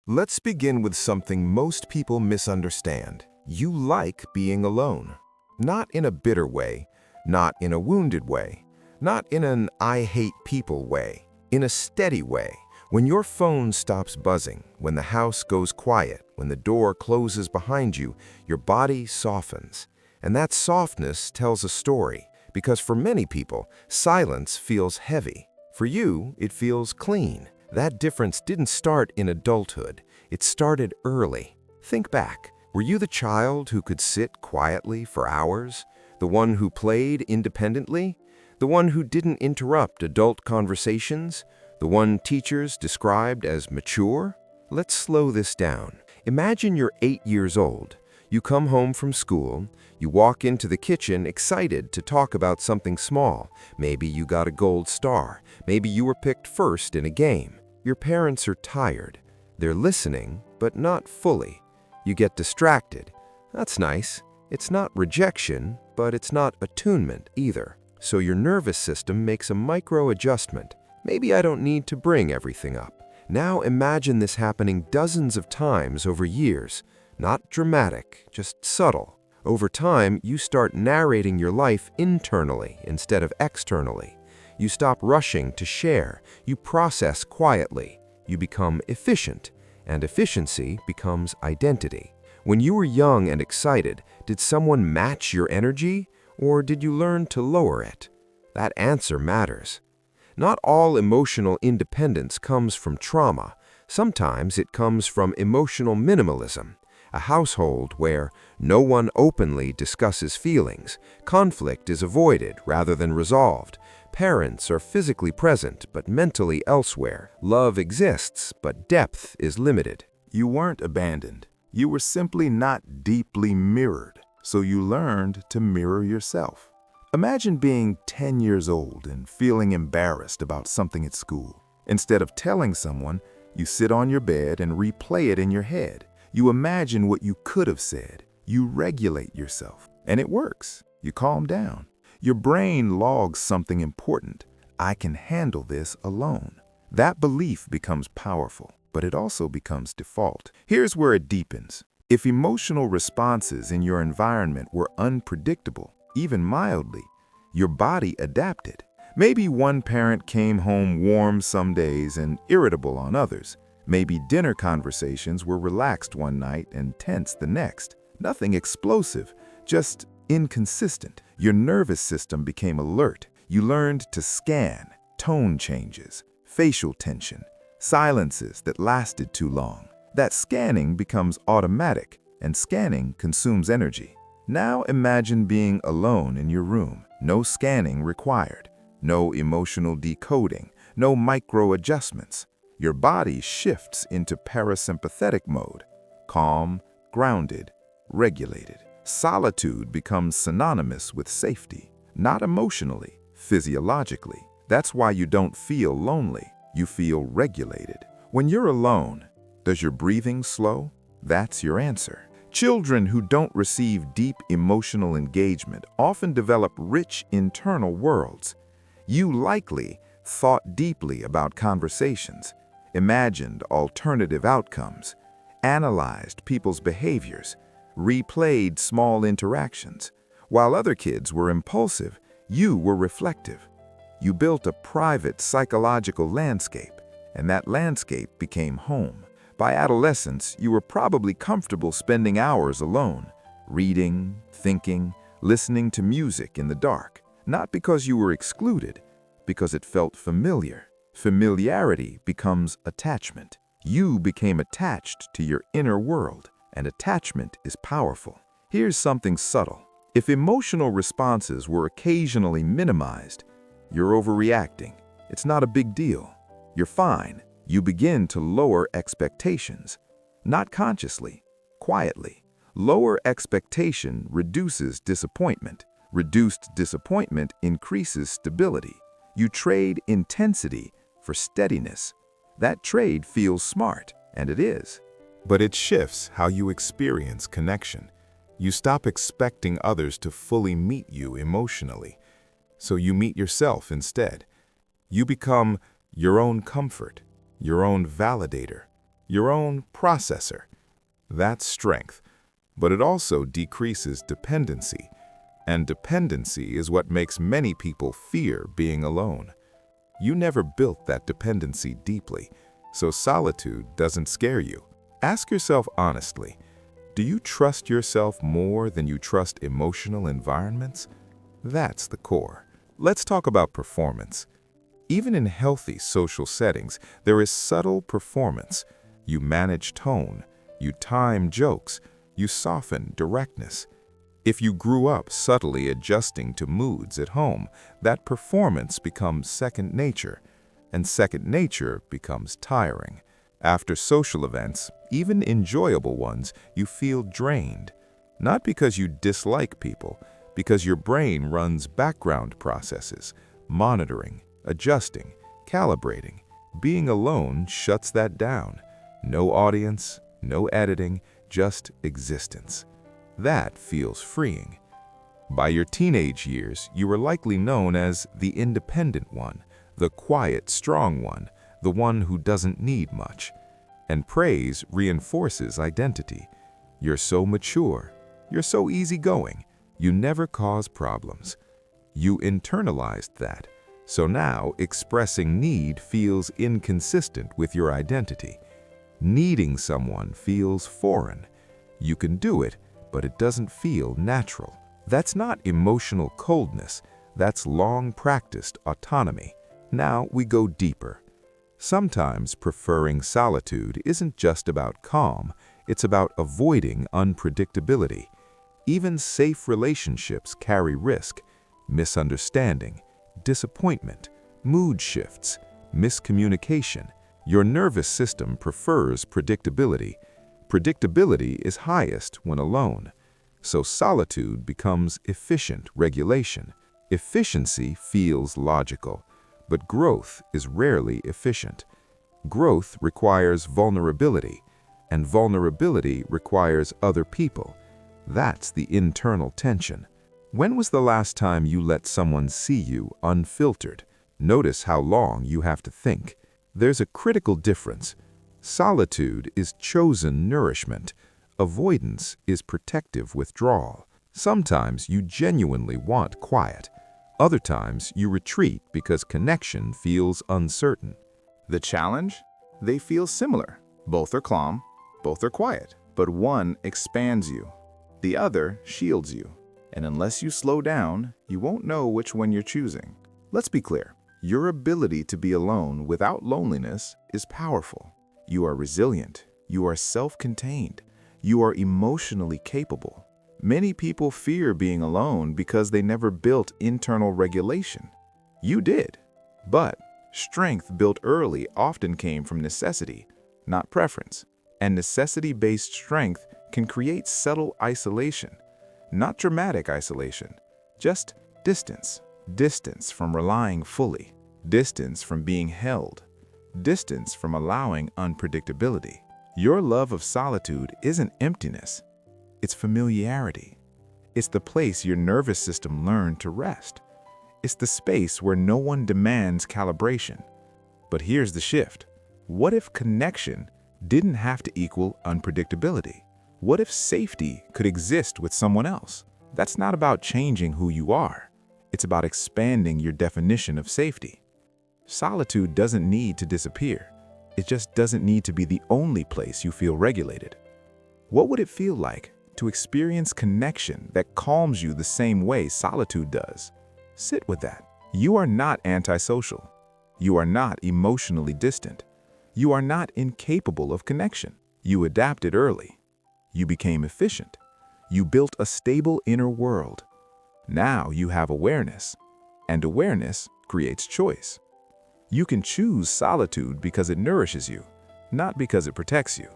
Let's begin with something most people misunderstand. You like being alone. Not in a bitter way, not in a wounded way, not in an I hate people way, in a steady way. When your phone stops buzzing, when the house goes quiet, when the door closes behind you, your body softens. And that softness tells a story, because for many people, silence feels heavy. For you, it feels clean. That difference didn't start in adulthood. It started early. Think back. Were you the child who could sit quietly for hours? The one who played independently? The one who didn't interrupt adult conversations? The one teachers described as mature? Let's slow this down. Imagine you're 8 years old. You come home from school. You walk into the kitchen excited to talk about something small. Maybe you got a gold star. Maybe you were picked first in a game. Your parents are tired. They're listening, but not fully. You get distracted. That's nice. It's not rejection, but it's not attunement either. So your nervous system makes a micro adjustment. Maybe I don't need to bring everything up. Now imagine this happening dozens of times over years. Not dramatic, just subtle. Over time, you start narrating your life internally instead of externally. You stop rushing to share. You process quietly. You become efficient, and efficiency becomes identity. When you were young and excited, did someone match your energy, or did you learn to lower it? That answer matters. Not all emotional independence comes from trauma. Sometimes it comes from emotional minimalism. A household where no one openly discusses feelings. Conflict is avoided rather than resolved. Parents are physically present but mentally elsewhere. Love exists, but depth is limited. You weren't abandoned. You were simply not deeply mirrored, so you learned to mirror yourself. Imagine being 10 years old and feeling embarrassed about something at school. Instead of telling someone, you sit on your bed and replay it in your head. You imagine what you could have said. You regulate yourself, and it works. You calm down. Your brain logs something important. I can handle this alone. That belief becomes powerful, but it also becomes default. Here's where it deepens. If emotional responses in your environment were unpredictable, even mildly, your body adapted. Maybe one parent came home warm some days and irritable on others. Maybe dinner conversations were relaxed one night and tense the next. Nothing explosive, just inconsistent. Your nervous system became alert. You learned to scan tone changes, facial tension, silences that lasted too long. That scanning becomes automatic, and scanning consumes energy. Now imagine being alone in your room. No scanning required. No emotional decoding. No micro adjustments. Your body shifts into parasympathetic mode, calm, grounded, regulated. Solitude becomes synonymous with safety, not emotionally, physiologically. That's why you don't feel lonely, you feel regulated. When you're alone, does your breathing slow? That's your answer. Children who don't receive deep emotional engagement often develop rich internal worlds. You likely thought deeply about conversations, imagined alternative outcomes, analyzed people's behaviors, replayed small interactions. While other kids were impulsive, you were reflective. You built a private psychological landscape, and that landscape became home. By adolescence, you were probably comfortable spending hours alone, reading, thinking, listening to music in the dark, not because you were excluded, because it felt familiar. Familiarity becomes attachment. You became attached to your inner world, and attachment is powerful. Here's something subtle. If emotional responses were occasionally minimized, you're overreacting. It's not a big deal. You're fine. You begin to lower expectations. Not consciously, quietly. Lower expectation reduces disappointment. Reduced disappointment increases stability. You trade intensity for steadiness. That trade feels smart, and it is. But it shifts how you experience connection. You stop expecting others to fully meet you emotionally, so you meet yourself instead. You become your own comfort, your own validator, your own processor. That's strength, but it also decreases dependency, and dependency is what makes many people fear being alone. You never built that dependency deeply, so solitude doesn't scare you. Ask yourself honestly, do you trust yourself more than you trust emotional environments? That's the core. Let's talk about performance. Even in healthy social settings, there is subtle performance. You manage tone, you time jokes, you soften directness. If you grew up subtly adjusting to moods at home, that performance becomes second nature, and second nature becomes tiring. After social events, even enjoyable ones, you feel drained. Not because you dislike people, because your brain runs background processes, monitoring, adjusting, calibrating. Being alone shuts that down. No audience, no editing, just existence. That feels freeing. By your teenage years, you were likely known as the independent one, the quiet, strong one, the one who doesn't need much. And praise reinforces identity. You're so mature, you're so easygoing, you never cause problems. You internalized that, so now expressing need feels inconsistent with your identity. Needing someone feels foreign. You can do it, but it doesn't feel natural. That's not emotional coldness, that's long-practiced autonomy. Now we go deeper. Sometimes preferring solitude isn't just about calm, it's about avoiding unpredictability. Even safe relationships carry risk, misunderstanding, disappointment, mood shifts, miscommunication. Your nervous system prefers predictability. Predictability is highest when alone. So solitude becomes efficient regulation. Efficiency feels logical, but growth is rarely efficient. Growth requires vulnerability, and vulnerability requires other people. That's the internal tension. When was the last time you let someone see you unfiltered? Notice how long you have to think. There's a critical difference. Solitude is chosen nourishment. Avoidance is protective withdrawal. Sometimes you genuinely want quiet. Other times you retreat because connection feels uncertain. The challenge? They feel similar. Both are calm, both are quiet, but one expands you. The other shields you. And unless you slow down, you won't know which one you're choosing. Let's be clear. Your ability to be alone without loneliness is powerful. You are resilient. You are self-contained. You are emotionally capable. Many people fear being alone because they never built internal regulation. You did. But strength built early often came from necessity, not preference. And necessity-based strength can create subtle isolation. Not dramatic isolation, just distance. Distance from relying fully. Distance from being held. Distance from allowing unpredictability. Your love of solitude isn't emptiness. It's familiarity. It's the place your nervous system learned to rest. It's the space where no one demands calibration. But here's the shift. What if connection didn't have to equal unpredictability? What if safety could exist with someone else? That's not about changing who you are. It's about expanding your definition of safety. Solitude doesn't need to disappear. It just doesn't need to be the only place you feel regulated. What would it feel like to experience connection that calms you the same way solitude does? Sit with that. You are not antisocial. You are not emotionally distant. You are not incapable of connection. You adapted early. You became efficient. You built a stable inner world. Now you have awareness, and awareness creates choice. You can choose solitude because it nourishes you, not because it protects you.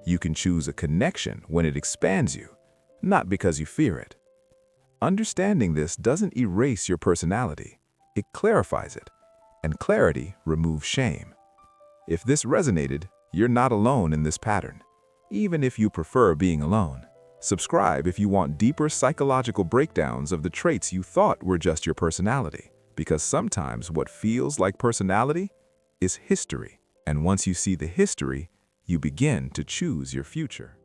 You can choose a connection when it expands you, not because you fear it. Understanding this doesn't erase your personality, it clarifies it, and clarity removes shame. If this resonated, you're not alone in this pattern, even if you prefer being alone. Subscribe if you want deeper psychological breakdowns of the traits you thought were just your personality, because sometimes what feels like personality is history, and once you see the history, you begin to choose your future.